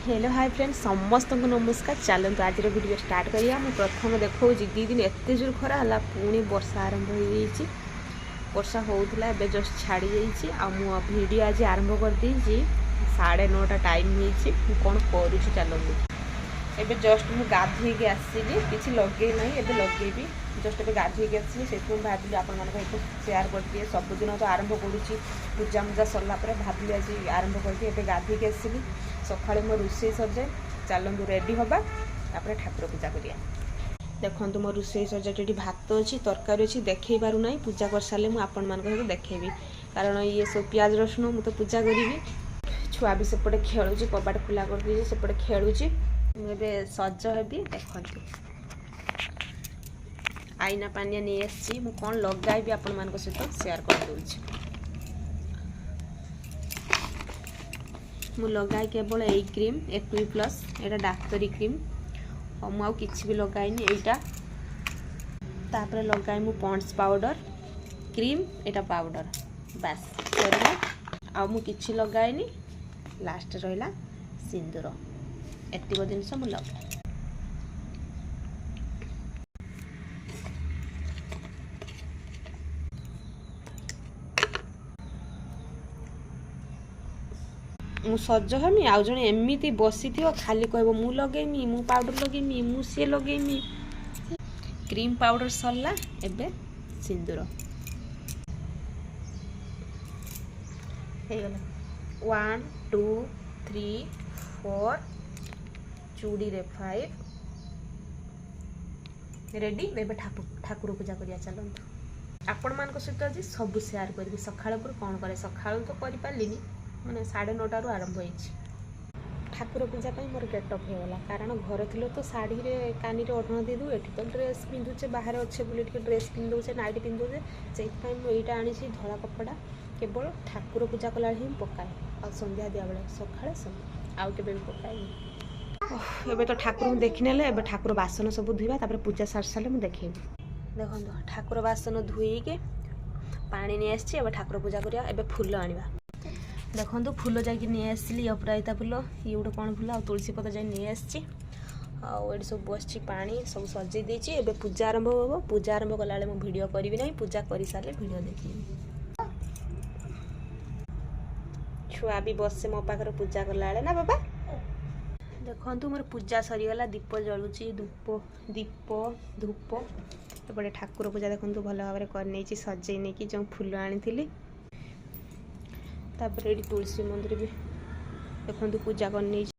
Hello hi friends समस्त को नमस्कार। चलते आज वीडियो स्टार्ट करिया। मैं प्रथम देखो दी दिन एत जोर खरा है पुणी वर्षा आरंभ हो जाइए। वर्षा होता है जस्ट छाड़ी जाइए। वीडियो आज आरंभ कर दी 9:30 टाइम हो कौन करुँच चलते। एबे जस्ट मु गाधोईक आसली किसी लगे ना एबे लगेबी जस्ट एबे गाधोईक आसली से भाविली आप सेयार कर दिए। सबुदिन तो आरंभ करुँची पूजा मुजा सरला भाविली आज आरंभ कर दिए। एबे गाधोईक आसली सकाଳେ मो रोषे सरजाए चलतु रेडी हवा तापर ठाकुर पूजा करिया। देखो मो रोषे सरजाए ये भात अच्छी तरकारी अच्छी देखई पार ना पूजा कर सारे मुझे आपण मान देखी कारण ये सब प्याज रसुण मुझे पूजा करी। छुआ भी सेपटे खेलुची कबाट खुला कर दी सेपटे खेलुची मुझे सज हेबी। देखु आईना पानिया नहीं आसी मु कौन लगाइबी आपण मान सहित शेयर कर दूची। मु लगाई केवल यही cream equi plus iota डाक्तरी cream और मु किसी भी लगाइनी एटा तापर लगाई मु पॉन्ड्स पाउडर क्रीम एटा पाउडर बास सरला आ मु किसी लगाइनी। लास्ट रहा सिंदूर एतिक जिनस मु लगाए। मु सज हमी आउ जने एमती बसी थी खाली कहब मु लगेमी मु पाउडर लगेमी मु सी लगेमी। क्रीम पाउडर सरला एबे सिंदूर गला 1 2 3 4 चूड़ी रे 5 रेडी। एबे ठाकुर पूजा करिया। चलतु आपण मान सहित आज सब शेयर करी। सकाळ कौन करे सकाळ तो कर पारिनी मैंने 9:30 आरंभ हो ठाकुर पूजा मोर गेटअप होगा कारण घर थी तो शाढ़ी रे कानी रे ओढ़ना दे दूँ। एठी तो ड्रेस पिंधुचे बाहर अच्छे बोले ड्रेस पिंधुचे नाइट पिंधुचे से मुझे आनी धला कपड़ा केवल ठाकुर पूजा कला ही पकाए आ संध्या दिया बेले सकाଳେ संध्या आउ के भी पकाए। एबे तो ठाकुर देखी नेले एबे ठाकुर बासन सब धोइबा तापर पूजा सार सारे मुझे देखेबी। देखो ठाकुर बासन धोईके पानी नहीं आसी एबे ठाकुर पूजा करिया। एबे फूल आनिबा देखो फूल जाकि नहीं आसली अपराजिता फूल ये गोटे कौन फूल आ तुलसी पत्र जा नहीं आसी आठ सब बस पानी सब सजे देती। एबे पूजा आरंभ हो पूजा आरंभ कला मु वीडियो करी ना पूजा कर सारे वीडियो देखी। छुआ भी बसे मो पाखर पूजा कला ना बाबा। देखो मोर पूजा सरीगला दीप जलुची दीप धूप एपटे ठाकुर पूजा देखो भल भाव कर सजे नहीं जो फूल आनी तापर ये तुलसी मंदिर भी देखो पूजा कर